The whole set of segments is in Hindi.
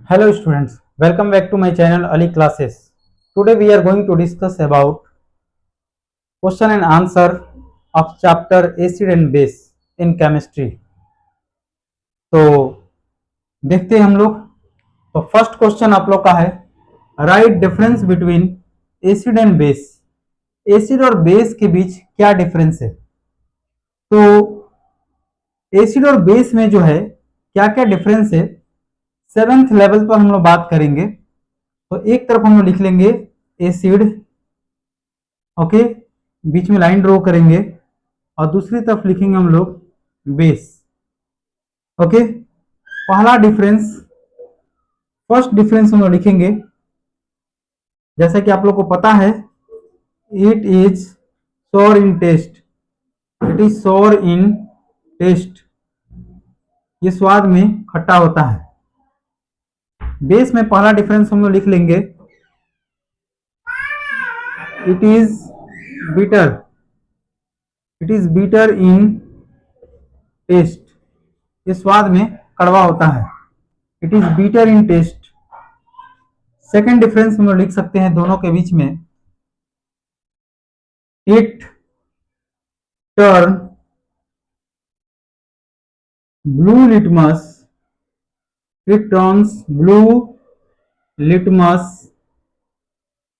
Hello students, welcome back to my channel Ali Classes. Today we are going to discuss about question and answer of chapter acid and base in chemistry. तो देखते हैं हम लोग। तो फर्स्ट क्वेश्चन आप लोग का है, right difference between acid and base. Acid और बेस के बीच क्या डिफरेंस है। तो एसिड और बेस में जो है क्या क्या डिफरेंस है, 7th लेवल पर हम लोग बात करेंगे। तो एक तरफ हम लोग लिख लेंगे एसिड, ओके, बीच में लाइन ड्रॉ करेंगे, और दूसरी तरफ लिखेंगे हम लोग बेस, ओके। पहला डिफरेंस, फर्स्ट डिफरेंस हम लोग लिखेंगे, जैसा कि आप लोग को पता है, इट इज सोर इन टेस्ट। इट इज सोर इन टेस्ट, ये स्वाद में खट्टा होता है। बेस में पहला डिफरेंस हम लोग लिख लेंगे, it is bitter. It is bitter in taste, ये स्वाद में कड़वा होता है। It is bitter in taste. Second difference हम लोग लिख सकते हैं दोनों के बीच में, it turn blue litmus. It turns blue litmus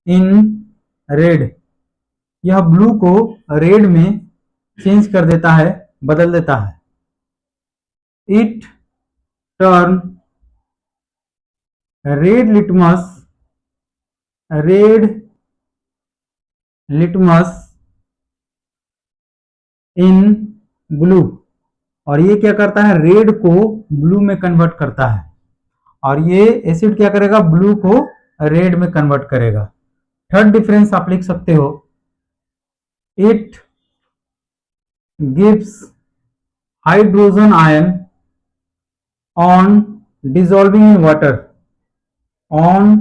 in red, यह ब्लू को रेड में चेंज कर देता है, बदल देता है। It turn red litmus in blue, और ये क्या करता है, रेड को ब्लू में कन्वर्ट करता है, और ये एसिड क्या करेगा, ब्लू को रेड में कन्वर्ट करेगा। थर्ड डिफरेंस आप लिख सकते हो, it gives hydrogen ion on dissolving in water. On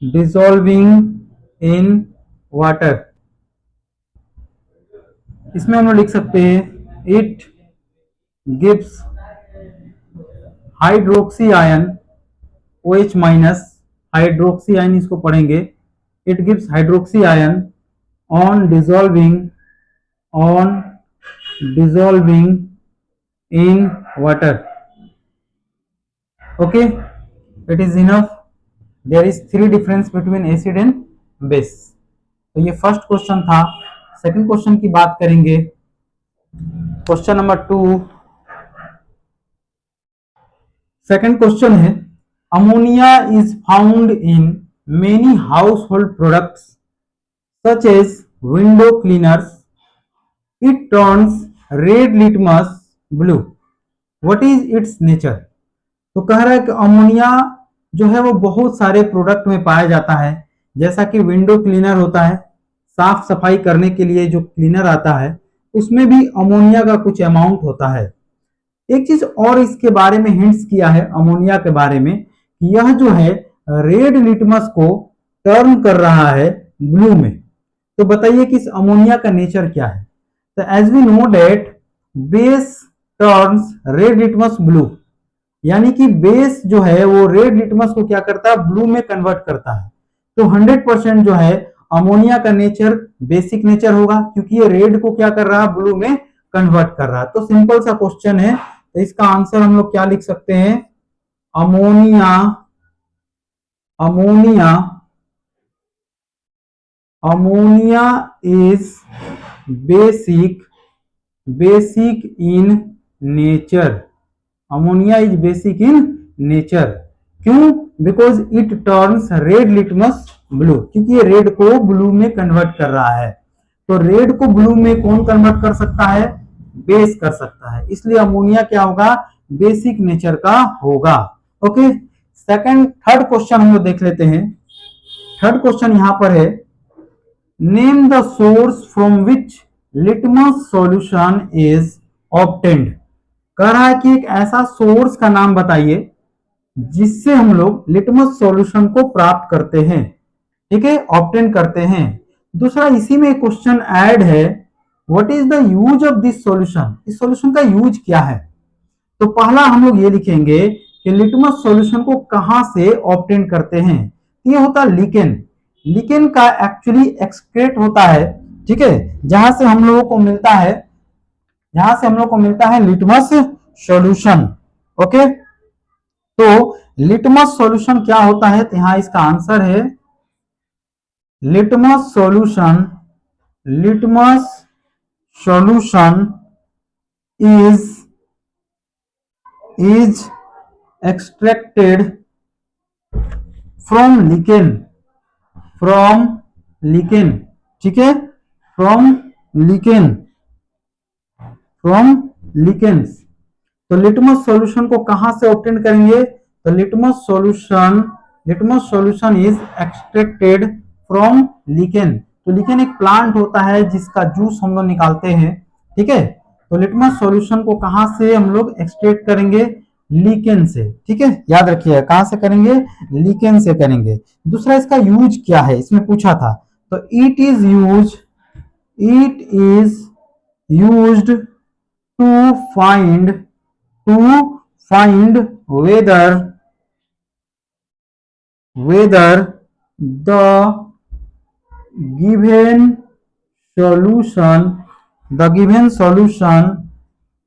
dissolving in water, इसमें हम लोग लिख सकते हैं, it gives hydroxy ion, OH minus, hydroxy ion इसको पढ़ेंगे, it gives hydroxy ion on dissolving in water, okay. It is enough. There is 3 difference between acid and base. तो ये फर्स्ट क्वेश्चन था। सेकंड क्वेश्चन की बात करेंगे, क्वेश्चन नंबर 2। सेकंड क्वेश्चन है, ammonia is found in many household products such as window cleaners. It turns red litmus blue, what is its nature. तो कह रहा है कि अमोनिया जो है वो बहुत सारे प्रोडक्ट में पाया जाता है, जैसा कि विंडो क्लीनर होता है, साफ सफाई करने के लिए जो क्लीनर आता है उसमें भी अमोनिया का कुछ अमाउंट होता है। एक चीज और इसके बारे में हिंट्स किया है अमोनिया के बारे में, यह जो है रेड लिटमस को टर्न कर रहा है ब्लू में। तो बताइए कि इस अमोनिया का नेचर क्या है। तो as we know that base turns red litmus blue, यानी कि बेस जो है वो रेड लिटमस को क्या करता है, ब्लू में कन्वर्ट करता है। तो 100% जो है अमोनिया का नेचर बेसिक नेचर होगा, क्योंकि ये रेड को क्या कर रहा है, ब्लू में कन्वर्ट कर रहा है। तो सिंपल सा क्वेश्चन है, तो इसका आंसर हम लोग क्या लिख सकते हैं, ammonia is basic in nature. Ammonia is basic in nature, क्यों, because it turns red litmus blue, क्योंकि ये रेड को ब्लू में कन्वर्ट कर रहा है। तो रेड को ब्लू में कौन कन्वर्ट कर सकता है, बेस कर सकता है, इसलिए अमोनिया क्या होगा, बेसिक नेचर का होगा, ओके। थर्ड क्वेश्चन हम लोग देख लेते हैं। थर्ड क्वेश्चन यहां पर है, name the source from which litmus solution is obtained. कह रहा है कि एक ऐसा सोर्स का नाम बताइए जिससे हम लोग लिटमस सॉल्यूशन को प्राप्त करते हैं, ठीक है, ऑब्टेन करते हैं। दूसरा इसी में क्वेश्चन ऐड है, what is the use of this solution. इस सॉल्यूशन का यूज क्या है। तो पहला हम लोग ये लिखेंगे कि लिटमस सॉल्यूशन को कहां से ऑब्टेन करते हैं। ये होता है लिकेन। लिकेन का एक्चुअली एक्सक्रेट होता है, ठीक है, जहां से हम लोगों को मिलता है, जहां से हम लोग को मिलता है लिटमस सॉल्यूशन। ओके, तो लिटमस सॉल्यूशन क्या होता है, तो यहां इसका आंसर है litmus solution. Litmus solution is extracted from lichen, ठीक है, from lichens। तो लिटमस सॉल्यूशन को कहां से ऑब्टेन करेंगे, तो litmus solution is extracted from lichen. तो लिकेन एक प्लांट होता है जिसका जूस हम लोग निकालते हैं, ठीक है। तो लिटमस सॉल्यूशन को कहां से हम लोग एक्सट्रैक्ट करेंगे, लिकेन से, ठीक है, याद रखिएगा कहां से करेंगे, लिकेन से करेंगे। दूसरा इसका यूज क्या है, इसमें पूछा था, तो it is used to find whether the given solution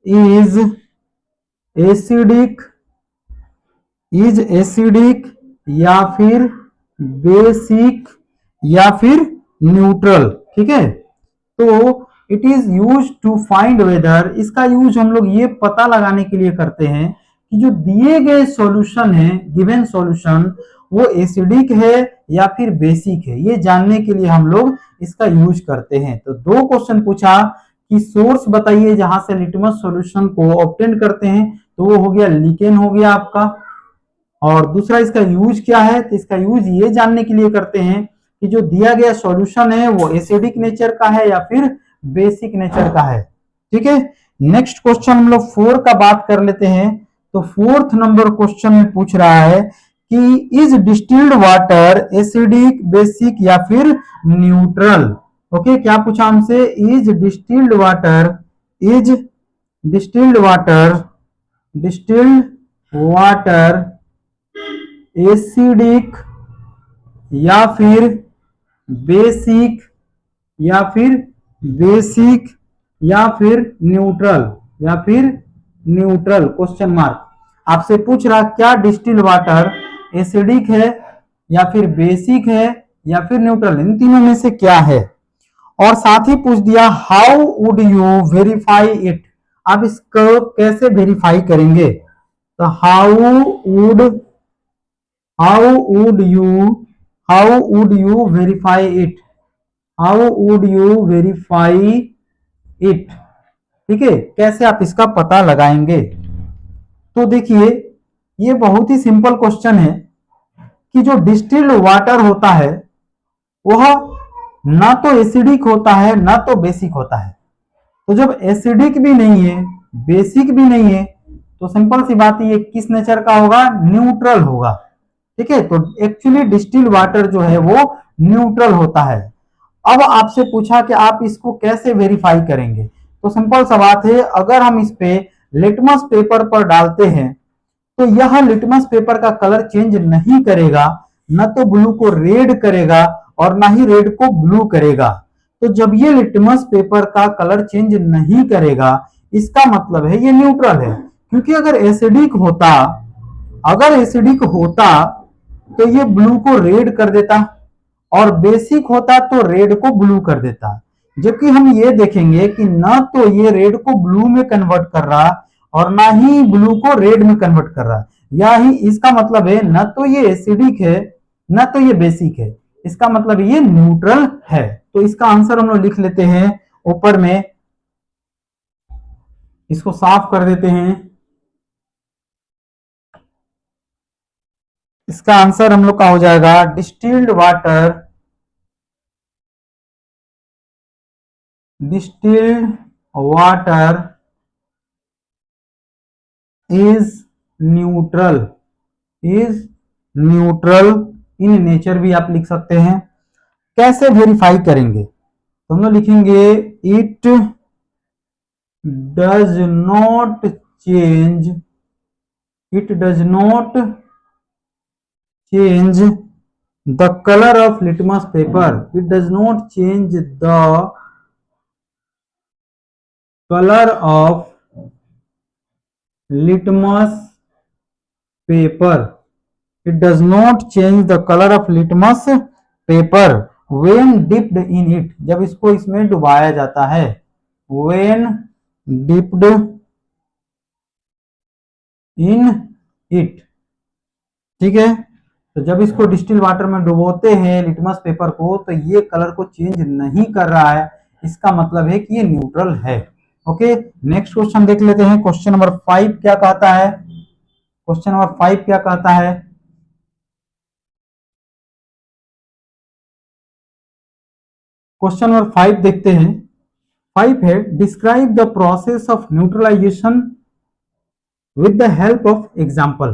is acidic या फिर बेसिक या फिर न्यूट्रल, ठीक है। तो it is use to find whether, इसका यूज हम लोग ये पता लगाने के लिए करते हैं कि जो दिए गए सॉल्यूशन है, गिवन सॉल्यूशन, वो एसिडिक है या फिर बेसिक है, ये जानने के लिए हम लोग इसका यूज करते हैं। तो दो क्वेश्चन पूछा कि सोर्स बताइए जहां से लिटमस सॉल्यूशन को ऑब्टेन करते हैं, तो वो हो गया लिकेन हो गया आपका। और दूसरा इसका यूज क्या है, तो इसका यूज ये जानने के लिए करते हैं कि जो दिया गया सॉल्यूशन है वो एसिडिक नेचर का है या फिर बेसिक नेचर का है, ठीक है। नेक्स्ट क्वेश्चन हम लोग 4 का बात कर लेते हैं। तो 4th नंबर क्वेश्चन में पूछ रहा है कि is distilled water acidic, basic या फिर न्यूट्रल। ओके, क्या पूछा हमसे, इज डिस्टिल्ड वाटर एसिडिक या फिर बेसिक या फिर न्यूट्रल क्वेश्चन मार्क। आपसे पूछ रहा क्या डिस्टिल्ड वाटर एसिडिक है या फिर बेसिक है या फिर न्यूट्रल, इन तीनों में से क्या है। और साथ ही पूछ दिया how would you verify it, आप इसको कैसे वेरीफाई करेंगे। तो how would you verify it, ठीक है, कैसे आप इसका पता लगाएंगे। तो देखिए ये बहुत ही सिंपल क्वेश्चन है कि जो डिस्टिल्ड वाटर होता है वह ना तो एसिडिक होता है ना तो बेसिक होता है। तो जब एसिडिक भी नहीं है, बेसिक भी नहीं है, तो सिंपल सी बात है ये किस नेचर का होगा, न्यूट्रल होगा, ठीक है। तो एक्चुअली डिस्टिल्ड वाटर जो है वो न्यूट्रल होता है। अब आपसे पूछा कि आप इसको कैसे वेरीफाई करेंगे, तो सिंपल सा बात है, अगर हम इस पे लिटमस पेपर पर डालते हैं तो यह लिटमस पेपर का कलर चेंज नहीं करेगा, न तो ब्लू को रेड करेगा और ना ही रेड को ब्लू करेगा। तो जब ये लिटमस पेपर का कलर चेंज नहीं करेगा, इसका मतलब है ये न्यूट्रल है। क्योंकि अगर एसिडिक होता तो ये ब्लू को रेड कर देता और बेसिक होता तो रेड को ब्लू कर देता। जबकि हम ये देखेंगे कि ना तो ये रेड को ब्लू में कन्वर्ट कर रहा और ना ही ब्लू को रेड में कन्वर्ट कर रहा, या ही इसका मतलब है ना तो ये एसिडिक है ना तो ये बेसिक है, इसका मतलब ये न्यूट्रल है। तो इसका आंसर हम लोग लिख लेते हैं ऊपर में, इसको साफ कर देते हैं। इसका आंसर हम लोग का हो जाएगा distilled water is neutral in nature भी आप लिख सकते हैं। कैसे वेरीफाई करेंगे, तो हम लोग लिखेंगे it does not change it does not change the color of litmus paper. It does not change the color of litmus paper. It does not change the color of litmus paper when dipped in it. जब इसको इसमें डुबाया जाता है, when dipped in it, ठीक है। तो जब इसको डिस्टिल वाटर में डुबोते हैं लिटमस पेपर को, तो ये कलर को चेंज नहीं कर रहा है, इसका मतलब है कि ये न्यूट्रल है। ओके, नेक्स्ट क्वेश्चन देख लेते हैं। क्वेश्चन नंबर 5 क्या कहता है? क्वेश्चन नंबर 5 क्या कहता है? क्वेश्चन नंबर 5 देखते हैं। 5 है, describe the process of neutralisation with the help of example.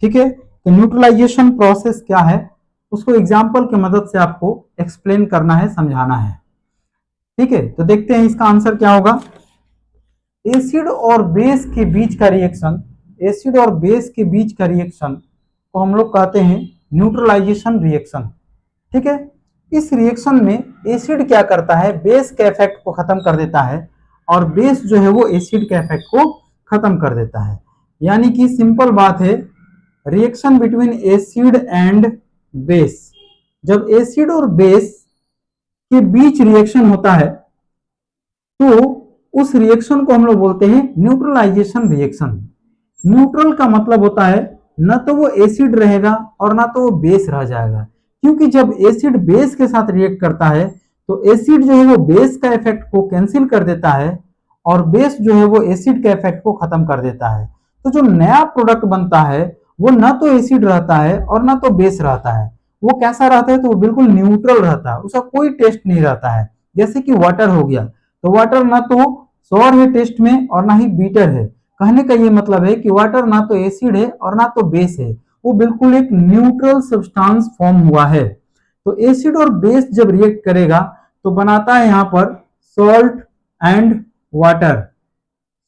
ठीक है, तो न्यूट्रलाइजेशन प्रोसेस क्या है, उसको एग्जाम्पल की मदद से आपको एक्सप्लेन करना है, समझाना है। ठीक है, तो देखते हैं इसका आंसर क्या होगा। एसिड और बेस के बीच का रिएक्शन, एसिड और बेस के बीच का रिएक्शन को हम लोग कहते हैं न्यूट्रलाइजेशन रिएक्शन। ठीक है, इस रिएक्शन में एसिड क्या करता है, बेस के इफेक्ट को खत्म कर देता है, और बेस जो है वो एसिड के इफेक्ट को खत्म कर देता है। यानी कि सिंपल बात है, reaction between acid and base, जब एसिड और बेस के बीच रिएक्शन होता है तो उस रिएक्शन को हम लोग बोलते हैं न्यूट्रलाइजेशन रिएक्शन। न्यूट्रल का मतलब होता है न तो वो एसिड रहेगा और ना तो वो बेस रह जाएगा, क्योंकि जब एसिड बेस के साथ रिएक्ट करता है तो एसिड जो है वो बेस का इफेक्ट को कैंसिल कर देता है और बेस जो है वो एसिड के इफेक्ट को खत्म कर देता है। तो जो नया प्रोडक्ट बनता है वो ना तो एसिड रहता है और ना तो बेस रहता है, वो कैसा रहता है, तो वो बिल्कुल न्यूट्रल रहता है, उसका कोई टेस्ट नहीं रहता है। जैसे कि वाटर हो गया, तो वाटर ना तो सोर है टेस्ट में और ना ही बीटर है। कहने का ये मतलब है कि वाटर ना तो एसिड है और ना तो बेस है, वो बिल्कुल एक न्यूट्रल सब्सटेंस फॉर्म हुआ है। तो एसिड और बेस जब रिएक्ट करेगा तो बनाता है यहाँ पर salt and water,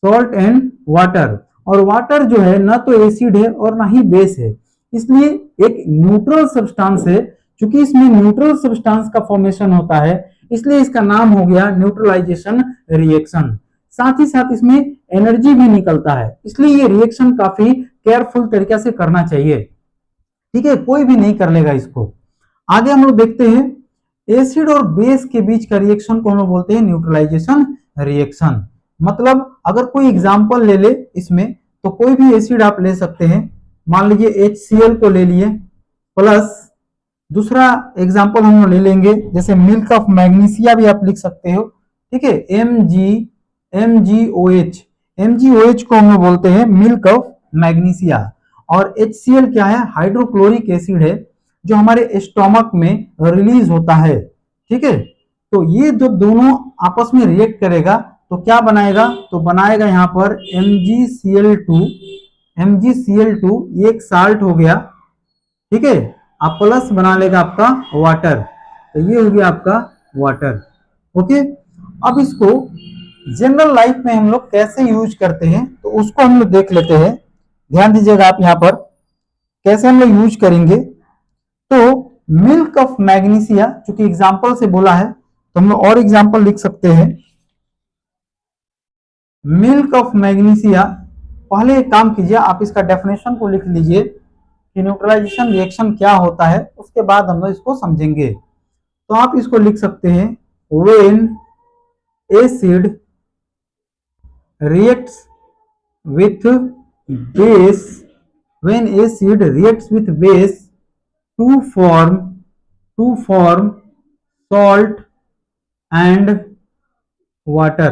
salt and water. और वाटर जो है ना तो एसिड है और ना ही बेस है, इसलिए एक न्यूट्रल सब्सटेंस है। क्योंकि इसमें न्यूट्रल सब्सटेंस का फॉर्मेशन होता है, इसलिए इसका नाम हो गया न्यूट्रलाइजेशन रिएक्शन। साथ ही साथ इसमें एनर्जी भी निकलता है, इसलिए ये रिएक्शन काफी केयरफुल तरीके से करना चाहिए। ठीक है, कोई भी नहीं कर लेगा इसको। आगे हम लोग देखते हैं, एसिड और बेस के बीच का रिएक्शन को हम लोग बोलते हैं न्यूट्रलाइजेशन रिएक्शन। मतलब अगर कोई एग्जांपल ले ले इसमें, तो कोई भी एसिड आप ले सकते हैं। मान लीजिए HCl को ले लिए, प्लस दूसरा एग्जांपल हम ले लेंगे जैसे मिल्क ऑफ मैग्नीशिया भी आप लिख सकते हो। ठीक है, MgOH, MgOH को हम बोलते हैं मिल्क ऑफ मैग्नीशिया। और HCl क्या है, हाइड्रोक्लोरिक एसिड है जो हमारे स्टोमक में रिलीज होता है। ठीक है, तो ये जो दोनों आपस में रिएक्ट करेगा तो क्या बनाएगा, तो बनाएगा यहाँ पर MgCl2, MgCl2 ये एक साल्ट हो गया। ठीक है, आप प्लस बना लेगा आपका वाटर, तो ये हो गया आपका वाटर। ओके, अब इसको जनरल लाइफ में हम लोग कैसे यूज करते हैं तो उसको हम लोग देख लेते हैं। ध्यान दीजिएगा आप यहाँ पर कैसे हम लोग यूज करेंगे। तो मिल्क ऑफ मैग्नीशिया चूंकि एग्जाम्पल से बोला है तो हम लोग और एग्जाम्पल लिख सकते हैं। मिल्क ऑफ मैग्नीशिया, पहले एक काम कीजिए, आप इसका डेफिनेशन को लिख लीजिए कि न्यूट्रलाइजेशन रिएक्शन क्या होता है, उसके बाद हम लोग इसको समझेंगे। तो आप इसको लिख सकते हैं, when acid reacts with base, when acid reacts with base to form salt and water,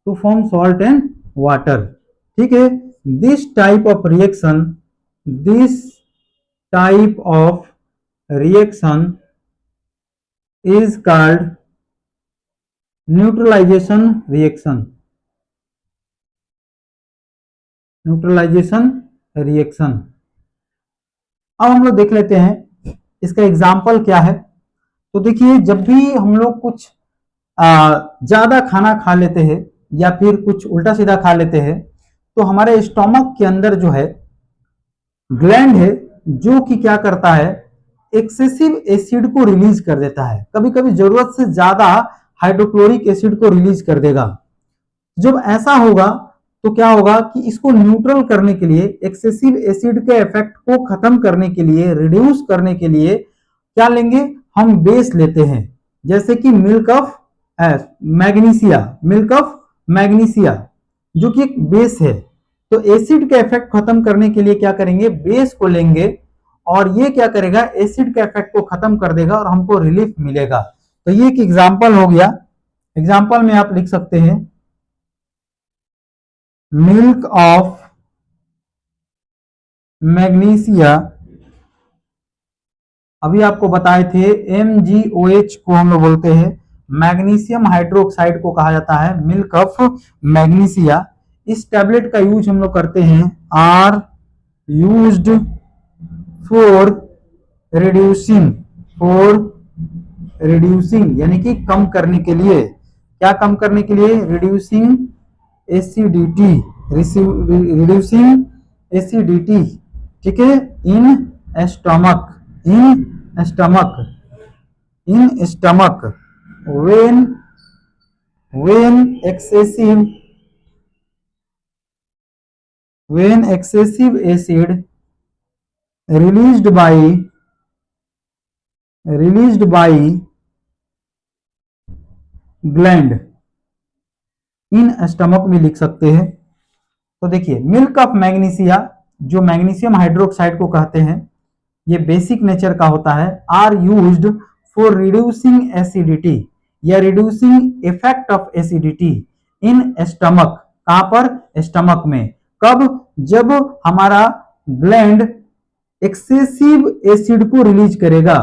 to form salt and water। ठीक है, this type of reaction is called neutralization reaction, neutralisation reaction. अब हम लोग देख लेते हैं इसका एग्जाम्पल क्या है। तो देखिए, जब भी हम लोग कुछ ज्यादा खाना खा लेते हैं या फिर कुछ उल्टा सीधा खा लेते हैं तो हमारे स्टोमक के अंदर जो है ग्लैंड है जो कि क्या करता है, एक्सेसिव एसिड को रिलीज कर देता है, कभी कभी जरूरत से ज्यादा हाइड्रोक्लोरिक एसिड को रिलीज कर देगा। जब ऐसा होगा तो क्या होगा कि इसको न्यूट्रल करने के लिए, एक्सेसिव एसिड के इफेक्ट को खत्म करने के लिए, रिड्यूस करने के लिए क्या लेंगे, हम बेस लेते हैं, जैसे कि milk of magnesia, milk of magnesia जो कि एक बेस है। तो एसिड का इफेक्ट खत्म करने के लिए क्या करेंगे, बेस को लेंगे और ये क्या करेगा, एसिड के इफेक्ट को खत्म कर देगा और हमको रिलीफ मिलेगा। तो ये एक एग्जांपल हो गया। एग्जांपल में आप लिख सकते हैं मिल्क ऑफ मैग्नीशिया, अभी आपको बताए थे MgOH को हम लोग बोलते हैं, मैग्नीशियम हाइड्रोक्साइड को कहा जाता है मिल्क ऑफ मैग्नीशिया। इस टैबलेट का यूज हम लोग करते हैं, आर यूज्ड फॉर रिड्यूसिंग यानी कि कम करने के लिए, क्या कम करने के लिए, रिड्यूसिंग एसिडिटी, रिड्यूसिंग एसिडिटी, ठीक है, in stomach, in stomach, in stomach when excessive acid released by gland, in stomach में लिख सकते हैं। तो देखिए मिल्क ऑफ मैग्नीशिया जो मैग्नीशियम हाइड्रोक्साइड को कहते हैं, ये बेसिक नेचर का होता है, are used for reducing acidity या reducing effect of acidity in stomach, कहां पर, स्टमक में, कब, जब हमारा ग्लैंड एक्सेसिव एसिड को रिलीज करेगा।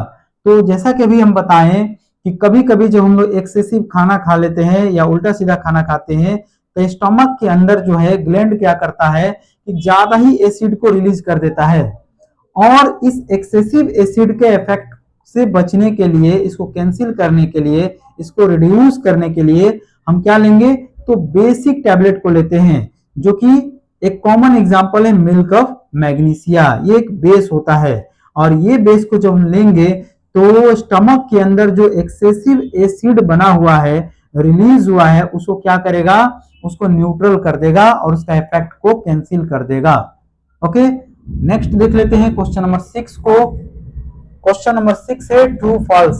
तो जैसा कि अभी हम बताएं कि कभी कभी जब हम लोग एक्सेसिव खाना खा लेते हैं या उल्टा सीधा खाना खाते हैं तो स्टमक के अंदर जो है ग्लैंड क्या करता है कि ज्यादा ही एसिड को रिलीज कर देता है, और इस एक्सेसिव एसिड के इफेक्ट से बचने के लिए, इसको कैंसिल करने के लिए, इसको रिड्यूस करने के लिए हम क्या लेंगे, तो बेसिक टैबलेट को लेते हैं, जो कि एक कॉमन एग्जांपल है मिल्क ऑफ मैग्नीशिया। ये एक बेस होता है और ये बेस को जब हम लेंगे तो स्टमक के अंदर जो एक्सेसिव एसिड बना हुआ है, रिलीज हुआ है, उसको क्या करेगा, उसको न्यूट्रल कर देगा और उसका इफेक्ट को कैंसिल कर देगा। ओके, नेक्स्ट देख लेते हैं क्वेश्चन नंबर 6 को। क्वेश्चन नंबर 6 है ट्रू फॉल्स।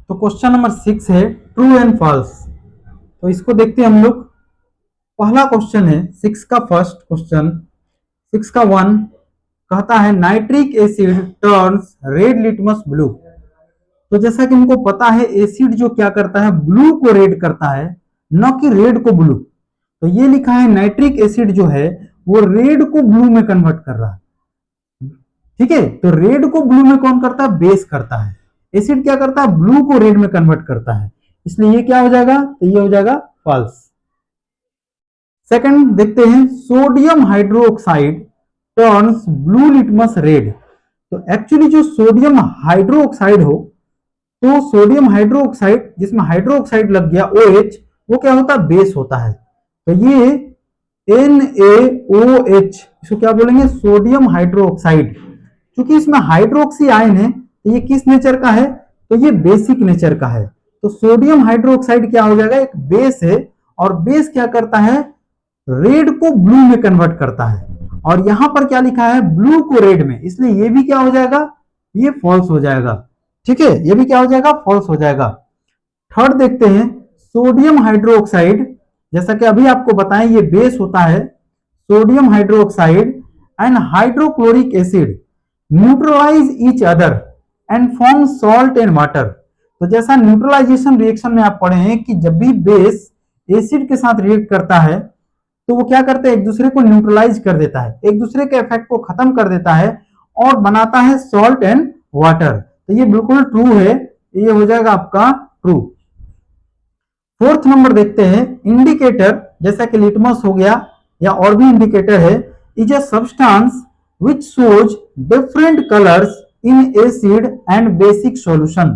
तो क्वेश्चन नंबर 6 है ट्रू एंड फॉल्स। तो इसको देखते हैं हम लोग। पहला क्वेश्चन है 6 का फर्स्ट क्वेश्चन, 6 का 1 कहता है nitric asset turns red litmus blue. तो जैसा कि हमको पता है एसिड जो क्या करता है, ब्लू को रेड करता है, न कि रेड को ब्लू। तो ये लिखा है नाइट्रिक एसिड जो है वो रेड को ब्लू में कन्वर्ट कर रहा है, ठीक है। तो रेड को ब्लू में कौन करता है, बेस करता है। एसिड क्या करता है, ब्लू को रेड में कन्वर्ट करता है, इसलिए ये क्या हो जाएगा, तो ये हो जाएगा फॉल्स। सेकंड देखते हैं sodium hydroxide turns blue litmus red. तो एक्चुअली जो सोडियम हाइड्रोक्साइड हो, तो सोडियम हाइड्रोक्साइड जिसमें हाइड्रोक्साइड लग गया OH, वो क्या होता है, बेस होता है। तो ये NaOH, इसको क्या बोलेंगे, सोडियम हाइड्रोक्साइड। क्योंकि इसमें हाइड्रोक्सी आयन है तो ये किस नेचर का है, तो ये बेसिक नेचर का है। तो सोडियम हाइड्रोक्साइड क्या हो जाएगा, एक बेस है, और बेस क्या करता है, रेड को ब्लू में कन्वर्ट करता है। और यहां पर क्या लिखा है, ब्लू को रेड में, इसलिए ये भी क्या हो जाएगा, ये फॉल्स हो जाएगा, ठीक है, ये भी क्या हो जाएगा, फॉल्स हो जाएगा। थर्ड देखते हैं सोडियम हाइड्रोक्साइड, जैसा कि अभी आपको बताएं ये बेस होता है, sodium hydroxide and hydrochloric acid neutralise each other and form salt and water. तो जैसा न्यूट्रलाइजेशन रिएक्शन में आप पढ़े हैं कि जब भी बेस एसिड के साथ रिएक्ट करता है तो वो क्या करता है, एक दूसरे को न्यूट्रलाइज कर देता है, एक दूसरे के इफेक्ट को खत्म कर देता है और बनाता है सॉल्ट एंड वाटर। तो ये बिल्कुल ट्रू है, ये हो जाएगा आपका ट्रू। फोर्थ नंबर देखते हैं इंडिकेटर, जैसा कि लिटमस हो गया या और भी इंडिकेटर है, is a substance which shows different colours in acid and basic solution.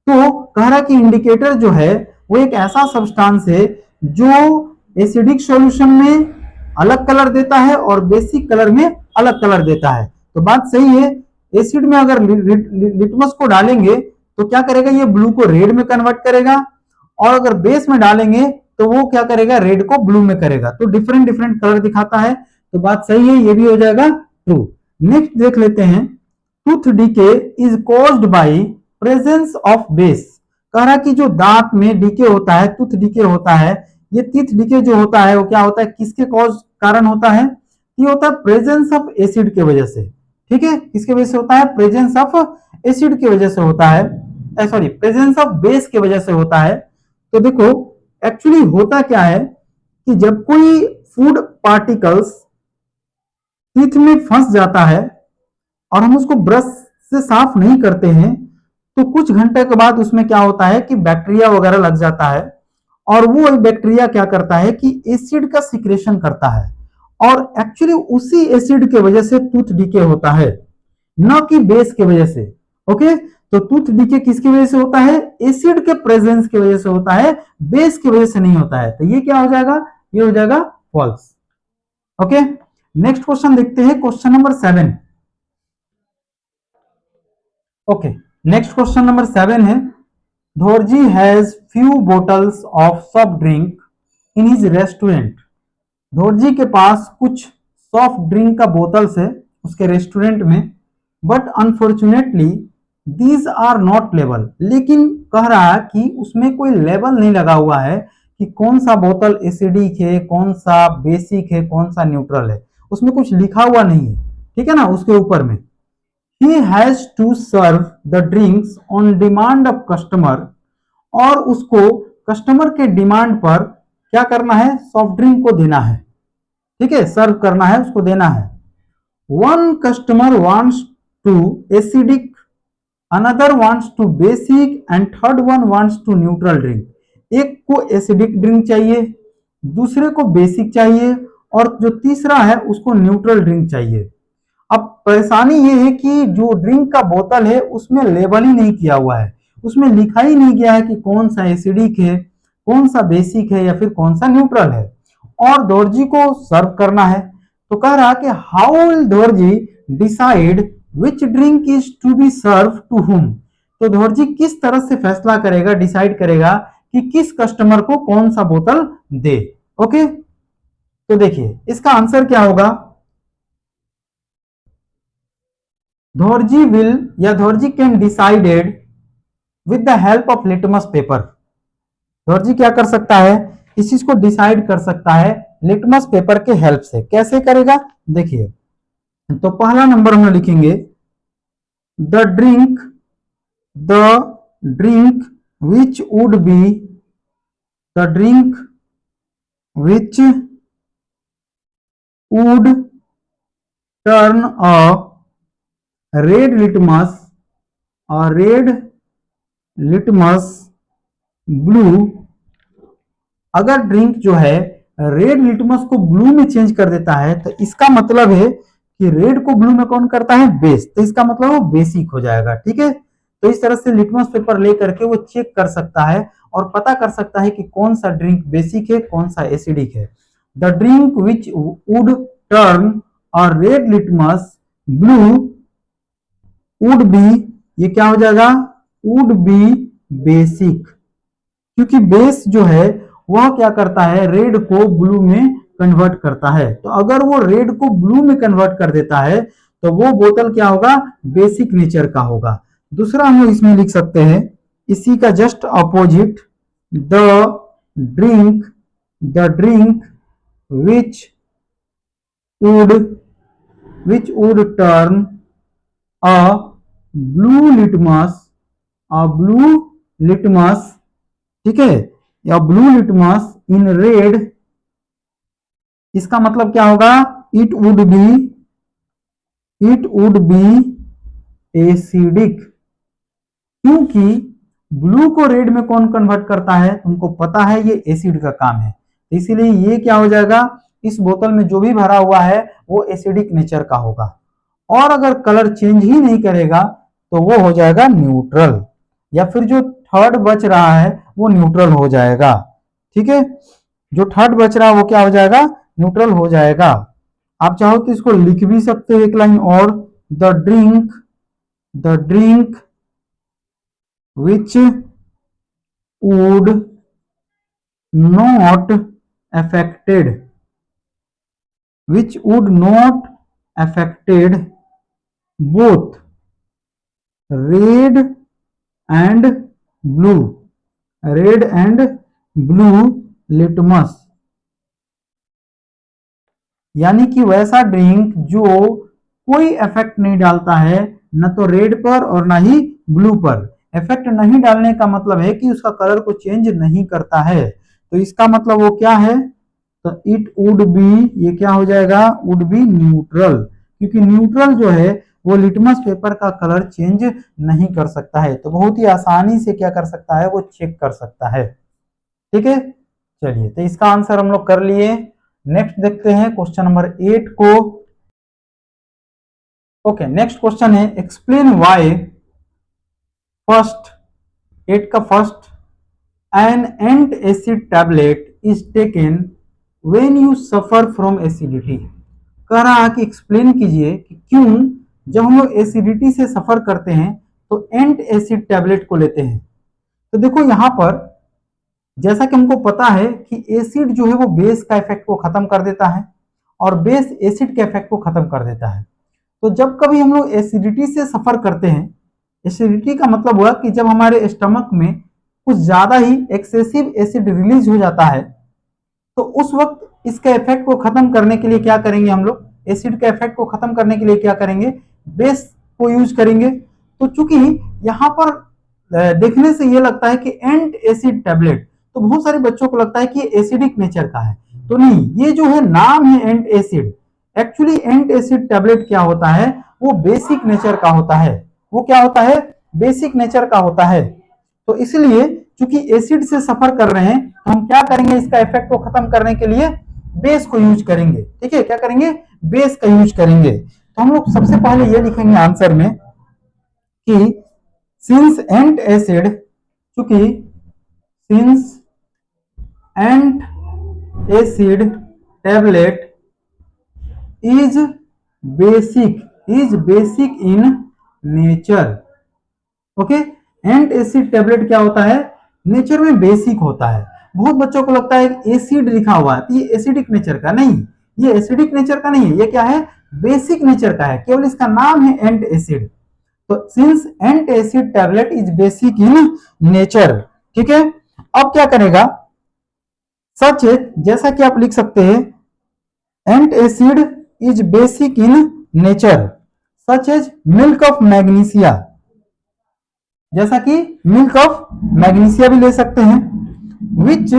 तो कह रहा कि इंडिकेटर जो है वो एक ऐसा सब्सटेंस है जो एसिडिक सॉल्यूशन में अलग कलर देता है और बेसिक कलर में अलग कलर देता है। तो बात सही है, एसिड में अगर लिटमस को डालेंगे तो क्या करेगा, ये ब्लू को रेड में कन्वर्ट करेगा, और अगर बेस में डालेंगे तो वो क्या करेगा, रेड को ब्लू में करेगा। तो डिफरेंट डिफरेंट कलर दिखाता है। तो बात सही है, ये भी हो जाएगा ट्रू। नेक्स्ट देख लेते हैं, tooth decay is caused by presence of base. कह रहा कि जो दांत में डीके होता है, टूथ डीके होता है, ये टीथ डीके जो होता है वो क्या होता है, किसके कॉज कारण होता है, ये होता है प्रेजेंस ऑफ एसिड के वजह से। ठीक है, किसके वजह से होता है, प्रेजेंस ऑफ एसिड की वजह से होता है, सॉरी प्रेजेंस ऑफ बेस की वजह से होता है। तो देखो एक्चुअली होता क्या है कि जब कोई फूड पार्टिकल्स टीथ में फंस जाता है और हम उसको ब्रश से साफ नहीं करते हैं, तो कुछ घंटे के बाद उसमें क्या होता है कि बैक्टीरिया वगैरह लग जाता है, और वो बैक्टीरिया क्या करता है कि एसिड का सिक्रेशन करता है, और एक्चुअली उसी एसिड के वजह से टूथ डीके होता है, न कि बेस के वजह से। ओके, तो टूथ डीके किसकी वजह से होता है, एसिड के प्रेजेंस की वजह से होता है, बेस की वजह से नहीं होता है। तो ये क्या हो जाएगा, ये हो जाएगा फॉल्स। ओके, नेक्स्ट क्वेश्चन देखते हैं, question number 7। Okay, next question number 7 है, Dorji has few bottles of soft drink in his restaurant. धोरजी के पास कुछ सॉफ्ट ड्रिंक का बोतल्स है उसके रेस्टोरेंट में, but unfortunately these are not label. लेकिन कह रहा है कि उसमें कोई लेबल नहीं लगा हुआ है कि कौन सा बोतल एसिडिक है, कौन सा बेसिक है, कौन सा न्यूट्रल है, उसमें कुछ लिखा हुआ नहीं है। ठीक है ना, उसके ऊपर में he has to serve the drinks on demand of customer, और उसको कस्टमर के डिमांड पर क्या करना है, सॉफ्ट ड्रिंक को देना है। ठीक है, सर्व करना है, उसको देना है। One customer wants to acidic, another wants to basic, and third one wants to neutral drink. एक को एसिडिक ड्रिंक चाहिए, दूसरे को बेसिक चाहिए, और जो तीसरा है उसको न्यूट्रल ड्रिंक चाहिए। अब परेशानी ये है कि जो ड्रिंक का बोतल है उसमें लेबल ही नहीं किया हुआ है, उसमें लिखा ही नहीं गया है कि कौन सा एसिडिक है, कौन सा बेसिक है, या फिर कौन सा न्यूट्रल है, और दौरजी को सर्व करना है। तो कह रहा कि how will Dorji decide which drink is to be serve to whom. तो दौरजी किस तरह से फैसला करेगा, डिसाइड करेगा कि किस कस्टमर को कौन सा बोतल दे। ओके, तो देखिए इसका आंसर क्या होगा, धोरजी विल या Dorji can decided with the help of litmus paper. Dorji क्या कर सकता है, इस चीज को डिसाइड कर सकता है लिटमस पेपर के हेल्प से। कैसे करेगा, देखिए तो पहला नंबर हम लिखेंगे the drink which would be the drink which would turn a red litmus blue. अगर ड्रिंक जो है रेड लिटमस को ब्लू में चेंज कर देता है तो इसका मतलब है कि रेड को ब्लू में कौन करता है, बेस, तो इसका मतलब वो बेसिक हो जाएगा। ठीक है, तो इस तरह से लिटमस पेपर लेकर के वो चेक कर सकता है और पता कर सकता है कि कौन सा ड्रिंक बेसिक है, कौन सा एसिडिक है। The drink which would turn और red litmus blue would be, ये क्या हो जाएगा, वुड बी बेसिक, क्योंकि बेस जो है वह क्या करता है, रेड को ब्लू में कन्वर्ट करता है। तो अगर वो रेड को ब्लू में कन्वर्ट कर देता है तो वो बोतल क्या होगा, बेसिक नेचर का होगा। दूसरा हम लोग इसमें लिख सकते हैं इसी का just opposite, the drink which would turn a blue litmus, ठीक है, या ब्लू लिटमस इन रेड, इसका मतलब क्या होगा, इट वुड बी एसिडिक, क्योंकि ब्लू को रेड में कौन कन्वर्ट करता है, तुमको पता है ये एसिड का काम है, इसीलिए ये क्या हो जाएगा, इस बोतल में जो भी भरा हुआ है वो एसिडिक नेचर का होगा। और अगर कलर चेंज ही नहीं करेगा तो वो हो जाएगा न्यूट्रल, या फिर जो थर्ड बच रहा है वो न्यूट्रल हो जाएगा। ठीक है, जो थर्ड बच रहा है वो क्या हो जाएगा, न्यूट्रल हो जाएगा। आप चाहो तो इसको लिख भी सकते हो एक लाइन और, the drink which would not affected which would not affected both red and blue red and blue litmus, यानी कि वैसा ड्रिंक जो कोई इफेक्ट नहीं डालता है, न तो रेड पर और ना ही ब्लू पर। इफेक्ट नहीं डालने का मतलब है कि उसका कलर को चेंज नहीं करता है, तो इसका मतलब वो क्या है, तो इट वुड बी, ये क्या हो जाएगा, वुड बी न्यूट्रल, क्योंकि न्यूट्रल जो है वो लिटमस पेपर का कलर चेंज नहीं कर सकता है, तो बहुत ही आसानी से क्या कर सकता है, वो चेक कर सकता है। ठीक है, चलिए तो इसका आंसर हम लोग कर लिए। नेक्स्ट देखते हैं क्वेश्चन नंबर 8 को। ओके, नेक्स्ट क्वेश्चन है एक्सप्लेन व्हाई फर्स्ट, 8 का first, an ant acid tablet is taken when you suffer from acidity. कह रहा है कि एक्सप्लेन कीजिए कि क्यों जब हम लोग एसिडिटी से सफर करते हैं तो एंट एसिड टैबलेट को लेते हैं। तो देखो यहां पर जैसा कि हमको पता है कि एसिड जो है वो बेस का इफेक्ट को खत्म कर देता है और बेस एसिड के इफेक्ट को खत्म कर देता है। तो जब कभी हम लोग एसिडिटी से सफर करते हैं, एसिडिटी का मतलब हुआ कि जब हमारे स्टमक में कुछ ज्यादा ही एक्सेसिव एसिड रिलीज हो जाता है, तो उस वक्त इसके इफेक्ट को खत्म करने के लिए क्या करेंगे हम लोग, एसिड के इफेक्ट को खत्म करने के लिए क्या करेंगे, बेस को यूज करेंगे। तो चूंकि यहाँ पर देखने से ये लगता है कि एंट एसिड टैबलेट, तो बहुत सारे बच्चों को लगता है कि ये एसिडिक नेचर का है, तो नहीं, ये जो है नाम है एंट एसिड, एक्चुअली एंट एसिड टैबलेट क्या होता है, वो बेसिक नेचर का होता है। वो क्या होता है, बेसिक नेचर का होता है। तो इसलिए चूंकि एसिड से सफर कर रहे हैं तो हम क्या करेंगे, इसका इफेक्ट को खत्म करने के लिए बेस को यूज करेंगे। ठीक है, क्या करेंगे, बेस का यूज करेंगे। तो हम लोग सबसे पहले ये लिखेंगे आंसर में कि सिंस एंट एसिड, चूंकि since antacid tablet is basic in nature. Okay, ant acid tablet क्या होता है, नेचर में बेसिक होता है। बहुत बच्चों को लगता है एसिड लिखा हुआ है तो ये एसिडिक नेचर का नहीं, ये एसिडिक नेचर का नहीं है, ये क्या है, बेसिक नेचर का है, केवल इसका नाम है एंट एसिड। तो since antacid tablet is basic in nature, ठीक है। अब क्या करेगा, सच जैसा कि आप लिख सकते हैं antacid is basic in nature such as milk of magnesia, जैसा कि मिल्क ऑफ मैग्नीशिया भी ले सकते हैं, विच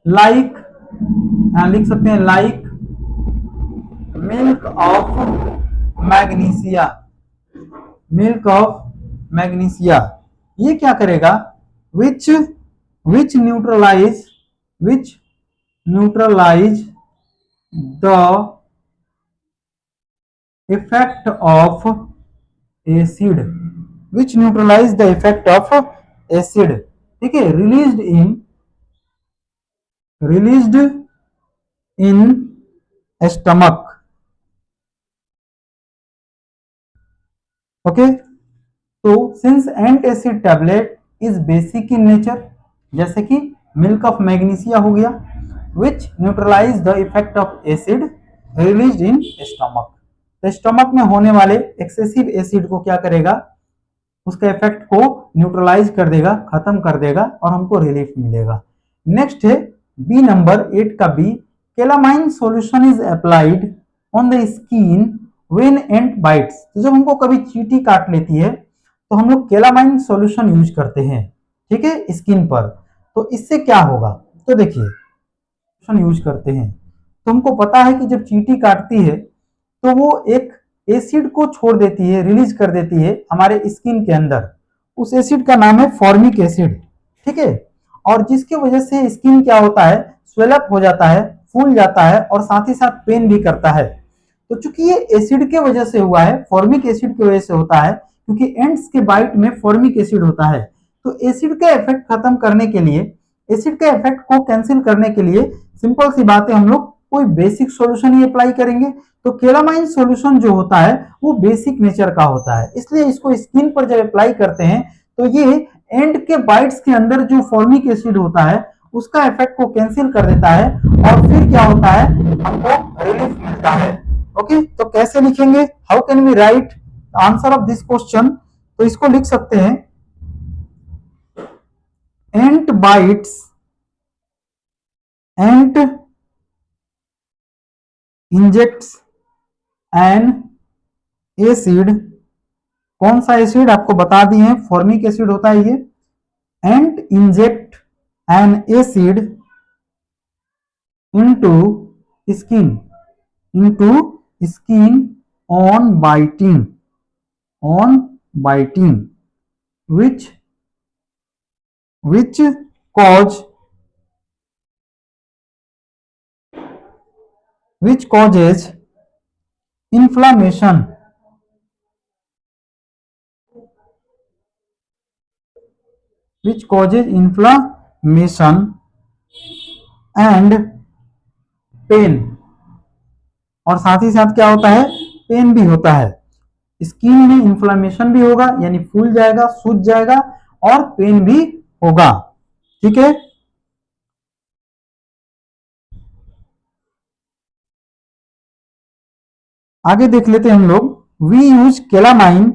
लाइक, लिख सकते हैं like milk of magnesia, milk of magnesia. ये क्या करेगा, which neutralize the effect of acid, which neutralize the effect of acid, ठीक है, released in stomach। ओके, तो since antacid tablet is basic in nature, जैसे कि मिल्क ऑफ मैग्नीशिया हो गया, which neutralize the effect of acid released in stomach. तो स्टमक में होने वाले एक्सेसिव एसिड को क्या करेगा, उसके इफेक्ट को न्यूट्रलाइज कर देगा, खत्म कर देगा और हमको रिलीफ मिलेगा। नेक्स्ट है बी नंबर 8 का B, calamine solution is applied on the skin when ant bites. तो जब हमको कभी चींटी काट लेती है तो हम लोग केलामाइन सॉल्यूशन यूज करते हैं, ठीक है, स्किन पर। तो इससे क्या होगा, तो देखिए यूज करते हैं, तो हमको पता है कि जब चींटी काटती है तो वो एक एसिड को छोड़ देती है, रिलीज कर देती है हमारे स्किन के अंदर, उस एसिड का नाम है फॉर्मिक एसिड, ठीक है। और जिसकी वजह से स्किन क्या होता है, स्वेलअप हो जाता है, फूल जाता है और साथ ही साथ पेन भी करता है। तो चूंकि ये एसिड के वजह से हुआ है, फॉर्मिक एसिड की वजह से होता है, क्योंकि एंट्स के बाइट में फॉर्मिक एसिड होता है, तो एसिड का इफेक्ट खत्म करने के लिए एसिड के इफेक्ट को कैंसिल करने के लिए सिंपल सी बात है, हम लोग कोई बेसिक सॉल्यूशन ही अप्लाई करेंगे। तो केलामाइन सॉल्यूशन जो होता है वो बेसिक नेचर का होता है, इसलिए इसको स्किन पर जब अप्लाई करते हैं तो ये एंड के बाइट्स के अंदर जो फॉर्मिक एसिड होता है उसका इफेक्ट को कैंसिल कर देता है और फिर क्या होता है, हमको रिलीफ मिलता है। ओके, तो कैसे लिखेंगे, how can we write answer of this question? तो इसको लिख सकते हैं, ant bites ant injects an acid, कौन सा एसिड आपको बता दिए हैं, फॉर्मिक एसिड होता है ये। ant inject an acid into skin on biting which causes inflammation and pain, और साथ ही साथ क्या होता है, पेन भी होता है। स्किन में इन्फ्लामेशन भी होगा यानी फूल जाएगा, सूज जाएगा और पेन भी होगा। ठीक है, आगे देख लेते हैं हम लोग। We use calamine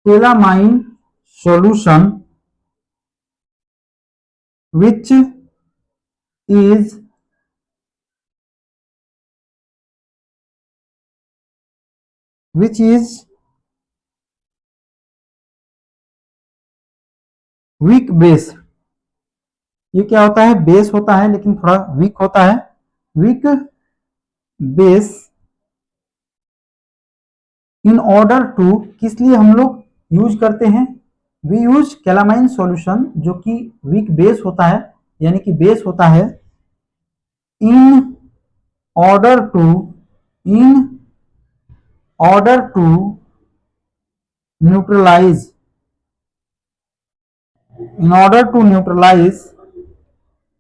calamine solution which is weak base, ये क्या होता है, बेस होता है लेकिन थोड़ा वीक होता है, weak base in order to, किस लिए हम लोग यूज करते हैं, वी यूज केलामाइन सॉल्यूशन जो कि वीक बेस होता है यानी कि बेस होता है, in order to neutralise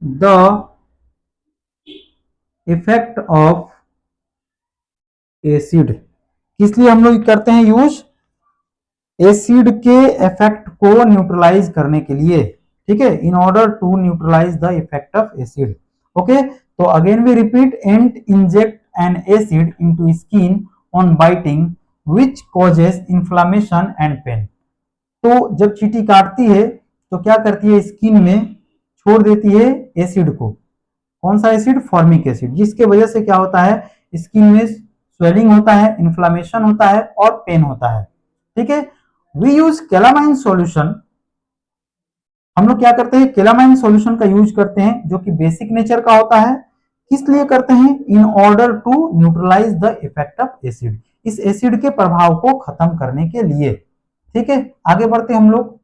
the effect of acid. किस लिए हम लोग करते हैं यूज, एसिड के इफेक्ट को न्यूट्रलाइज करने के लिए। ठीक है, in order to neutralise the effect of acid. Okay, तो again we repeat, ant inject an acid into skin on biting which causes inflammation and pain. तो जब चींटी काटती है तो क्या करती है, स्किन में छोड़ देती है एसिड को, कौन सा एसिड, फॉर्मिक एसिड, जिसके वजह से क्या होता है, स्किन में स्वेलिंग होता है, इन्फ्लामेशन होता है और पेन होता है। ठीक है, वी यूज केलामाइन सॉल्यूशन, हम लोग क्या करते हैं, केलामाइन सॉल्यूशन का यूज करते हैं जो कि बेसिक नेचर का होता है। किस लिए करते हैं, in order to neutralise the effect of acid, इस एसिड के प्रभाव को खत्म करने के लिए। ठीक है, आगे बढ़ते हम लोग।